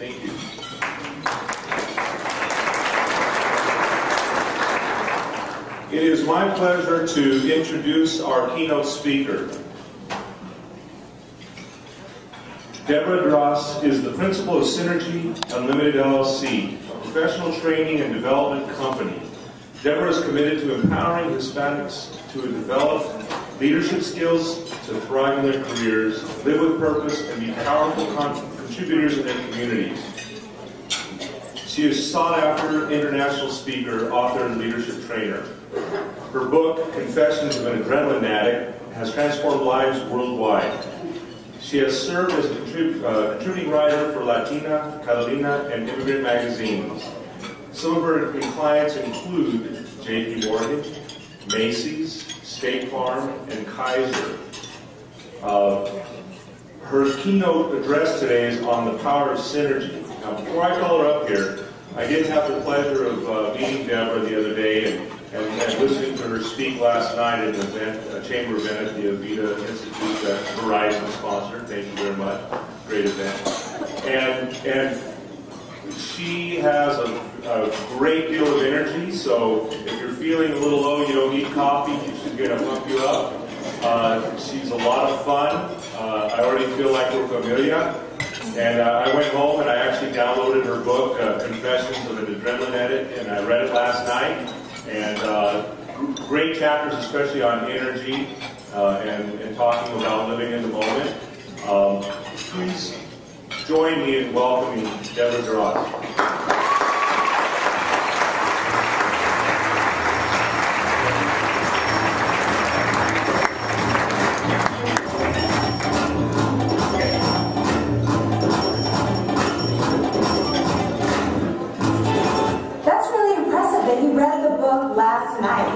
Thank you. It is my pleasure to introduce our keynote speaker. Deborah Deras is the principal of Synergy Unlimited LLC, a professional training and development company. Deborah is committed to empowering Hispanics to develop leadership skills to thrive in their careers, live with purpose, and be powerful contributors in their communities. She is a sought-after international speaker, author, and leadership trainer. Her book, Confessions of an Adrenaline Addict, has transformed lives worldwide. She has served as a contributing writer for Latina, Catalina, and Immigrant magazines. Some of her clients include J.P. Morgan, Macy's, State Farm, and Kaiser. Her keynote address today is on the power of synergy. Now, before I call her up here, I did have the pleasure of meeting Deborah the other day and listening to her speak last night at an event, a chamber event at the Avita Institute that Verizon sponsored. Thank you very much. Great event. And she has a great deal of energy, so if you're feeling a little low, you don't need coffee, she's going to pump you up. She's a lot of fun. I already feel like we're familia. And I went home and I actually downloaded her book, Confessions of an Adrenaline Addict, and I read it last night. And great chapters, especially on energy and talking about living in the moment. Please join me in welcoming Deborah Deras. Last night.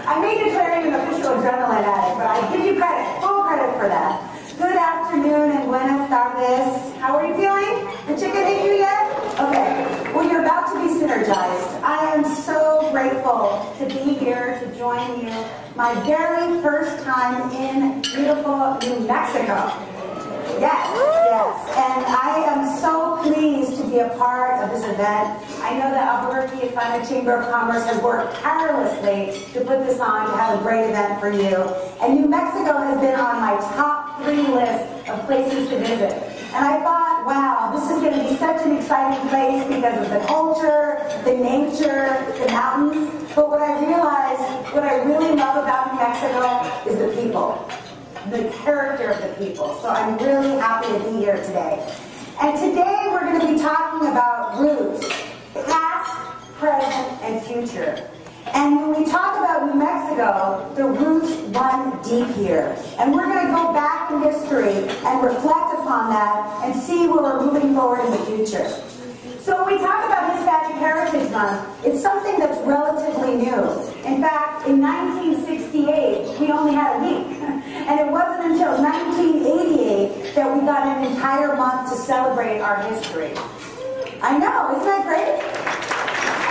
I may declare you an official adrenaline addict, but I give you credit, full credit for that. Good afternoon and buenas tardes. How are you feeling? The chicken ate you yet? Okay. Well, you're about to be synergized. I am so grateful to be here to join you my very first time in beautiful New Mexico. Yes. And I am so pleased to be a part of this event. I know that Albuquerque Hispanic Chamber of Commerce has worked tirelessly to put this on, to have a great event for you. And New Mexico has been on my top 3 list of places to visit. And I thought, wow, this is going to be such an exciting place because of the culture, the nature, the mountains. But what I realized, what I really love about New Mexico is the people. The character of the people. So I'm really happy to be here today. And today we're going to be talking about roots, past, present, and future. And when we talk about New Mexico, the roots run deep here. And we're going to go back in history and reflect upon that and see where we're moving forward in the future. So when we talk about Hispanic Heritage Month, it's something that's relatively new. In fact, in 1968, we only had a week. And it wasn't until 1988 that we got an entire month to celebrate our history. I know, isn't that great?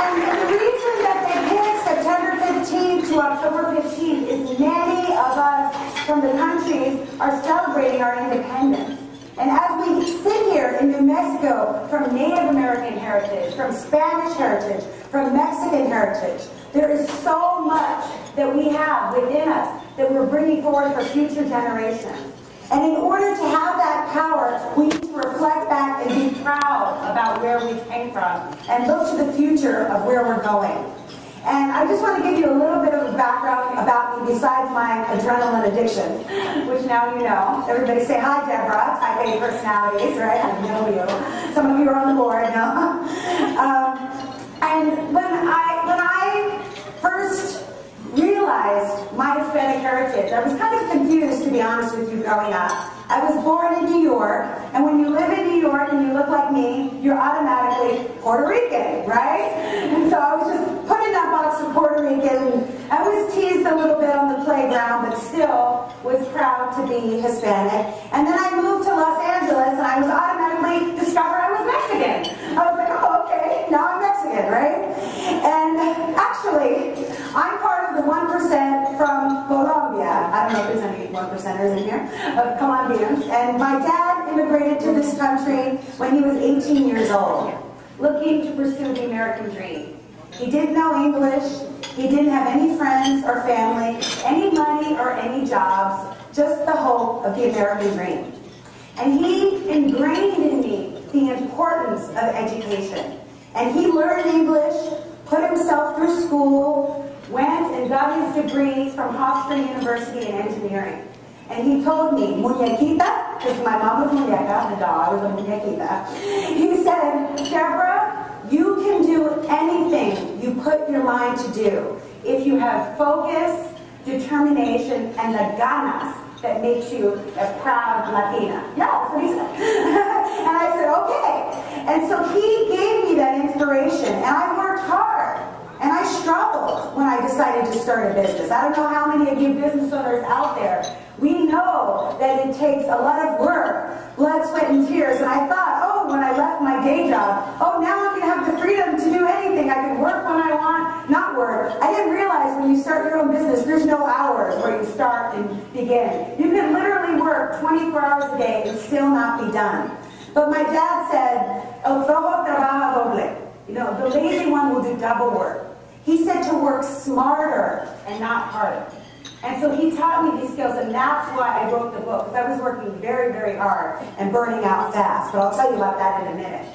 And the reason that they picked September 15th to October 15th is many of us from the countries are celebrating our independence. And as we sit here in New Mexico, from Native American heritage, from Spanish heritage, from Mexican heritage, there is so much that we have within us that we're bringing forward for future generations. And in order to have that power, we need to reflect back and be proud about where we came from and look to the future of where we're going. And I just want to give you a little bit of a background about me besides my adrenaline addiction, which now you know. Everybody say, hi, Deborah, type A personalities, right? I know you. Some of you are on the board, no? And when I first realized my Hispanic heritage, I was kind of confused, to be honest with you, growing up. I was born in New York, and when you live in New York and you look like me, you're automatically Puerto Rican, right? And so I was just put in that box of Puerto Rican. I was teased a little bit on the playground, but still was proud to be Hispanic. And then I moved to Los Angeles, and I was automatically discovered I was Mexican. I was like, oh, okay, now I'm Mexican, right? And actually, I'm part of the 1% from Colombia. I don't know if there's any 1%ers in here, of Colombians. And my dad immigrated to this country when he was 18 years old, looking to pursue the American dream. He didn't know English, he didn't have any friends or family, any money or any jobs, just the hope of the American dream. And he ingrained in me the importance of education. And he learned English, put himself through school, went and got his degrees from Hofstra University in engineering. And he told me, muñequita, because my mom was muñeca, the doll, I was a muñequita. He said, Deborah, you can do anything you put your mind to do if you have focus, determination, and the ganas that makes you a proud Latina. Yeah, that's what he said. And I said, okay. And so he gave me that inspiration, and I worked hard. And I struggled when I decided to start a business. I don't know how many of you business owners out there, we know that it takes a lot of work, blood, sweat, and tears. And I thought, oh, when I left my day job, oh, now I'm going to have the freedom to do anything. I can work when I want, not work. I didn't realize when you start your own business, there's no hours where you start and begin. You can literally work 24 hours a day and still not be done. But my dad said, el flojo trabaja doble. You know, the lazy one will do double work. He said to work smarter and not harder. And so he taught me these skills, and that's why I wrote the book, because I was working very, very hard and burning out fast. But I'll tell you about that in a minute.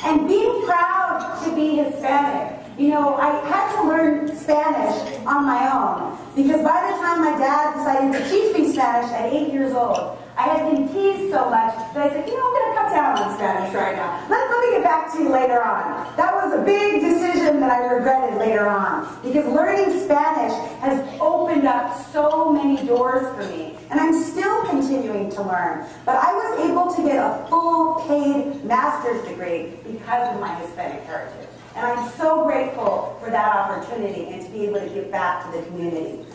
And being proud to be Hispanic. You know, I had to learn Spanish on my own, because by the time my dad decided to teach me Spanish at 8 years old, I had been teased so much that I said, you know, I'm going to cut down on Spanish right now. Let me get back to you later on. That was a big decision that I regretted later on, because learning Spanish has opened up so many doors for me. And I'm still continuing to learn. But I was able to get a full paid master's degree because of my Hispanic heritage. And I'm so grateful for that opportunity and to be able to give back to the community.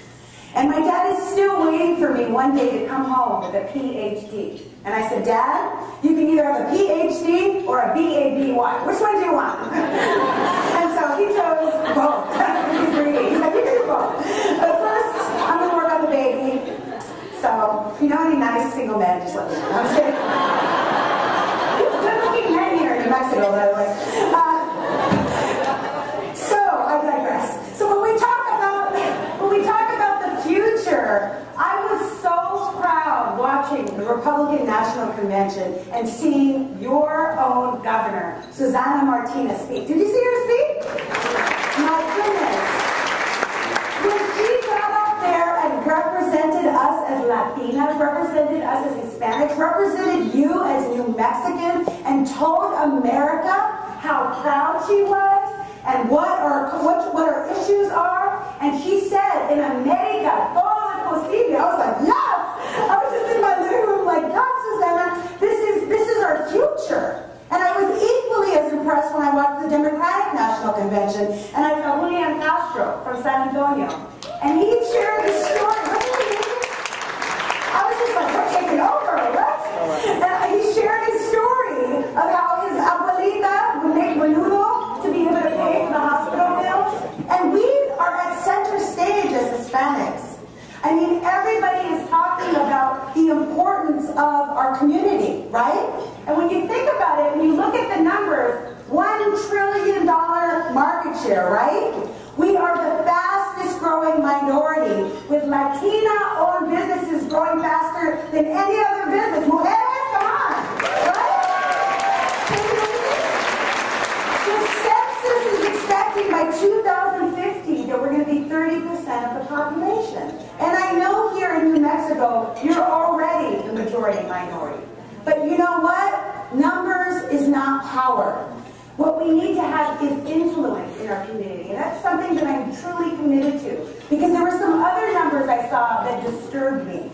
And my dad is still waiting for me one day to come home with a PhD. And I said, Dad, you can either have a PhD or a BABY. Which one do you want? And so he chose both. He's greedy. He's like, you can do both. But first, I'm going to work on the baby. So, if you know any nice single men, just let me know. I'm kidding. Good-looking men here in New Mexico, by the way. So, I digress. So when we talk about the future, I was so proud watching the Republican National Convention and seeing your own governor, Susana Martinez, speak. Did you see her speak? My goodness. When she got up there and represented us as Latinas, represented us as Hispanics, represented you as New Mexicans, and told America how proud she was and what our issues are, and she said, in America, todo es posible. I was like, yes! I was just in my living room like, God, Susana, this is our future. And I was equally as impressed when I watched the Democratic National Convention, and I saw Julian Castro from San Antonio. And he shared his story. I was just like, we're taking over, what? And he shared his story of how his abuelita would make menudo to be able to pay for the hospital bills. And we are at center stage as Hispanics. I mean, everybody is talking about the importance of our community, right? And when you think about it, when you look at the numbers, $1 trillion market share, right? We are the fastest growing minority, with Latina-owned businesses growing faster than any other business. Mujeres, come on, right? The census is expecting by 2050 that we're going to be 30% of the population. And I know here in New Mexico, you're already the majority minority. But you know what? Numbers is not power. What we need to have is influence in our community. And that's something that I'm truly committed to. Because there were some other numbers I saw that disturbed me.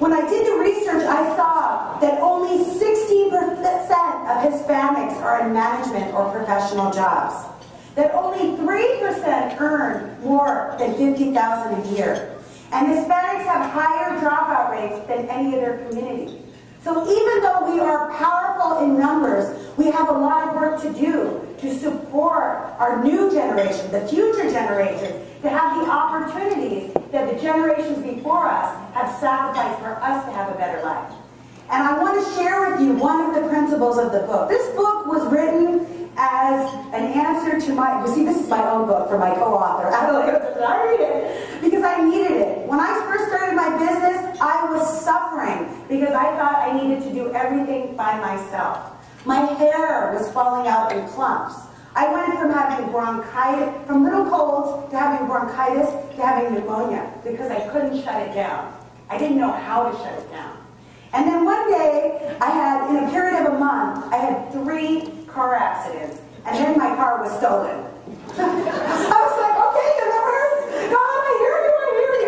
When I did the research, I saw that only 16% of Hispanics are in management or professional jobs. That only 3% earn more than $50,000 a year. And Hispanics have higher dropout rates than any other community. So even though we are powerful in numbers, we have a lot of work to do to support our new generation, the future generations, to have the opportunities that the generations before us have sacrificed for us to have a better life. And I want to share with you one of the principles of the book. This book was written as an answer to my, you see, this is my own book for my co-author. I read it because I needed it. When I first started my business, I was suffering because I thought I needed to do everything by myself. My hair was falling out in clumps. I went from having bronchitis, from little colds to having bronchitis to having pneumonia because I couldn't shut it down. I didn't know how to shut it down. And then one day, I had, in a period of a month, I had 3 car accidents, and then my car was stolen. I was like, okay, universe, God, I hear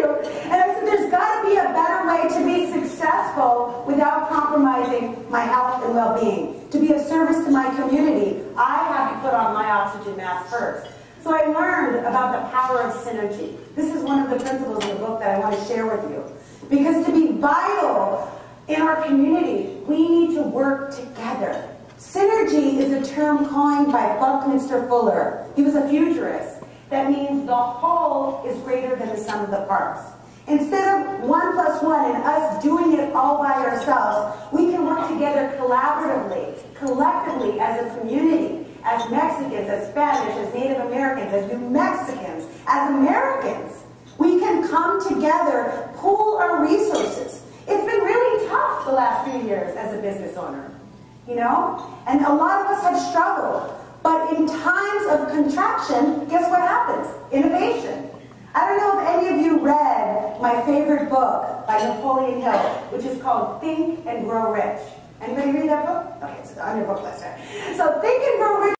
you. And I said, there's got to be a better way to be successful without compromising my health and well-being. To be of service to my community, I have to put on my oxygen mask first. So I learned about the power of synergy. This is one of the principles in the book that I want to share with you. Because to be vital in our community, we need to work together. Synergy is a term coined by Buckminster Fuller. He was a futurist. That means the whole is greater than the sum of the parts. Instead of 1 + 1 and us doing it all by ourselves, we can work together collaboratively, collectively as a community, as Mexicans, as Spanish, as Native Americans, as New Mexicans, as Americans. We can come together, pool our resources. It's been really tough the last few years as a business owner, you know? And a lot of us have struggled. But in times of contraction, guess what happens? Innovation. I don't know if any of you read my favorite book by Napoleon Hill, which is called Think and Grow Rich. Anybody read that book? Okay, it's on your book list, right? So Think and Grow Rich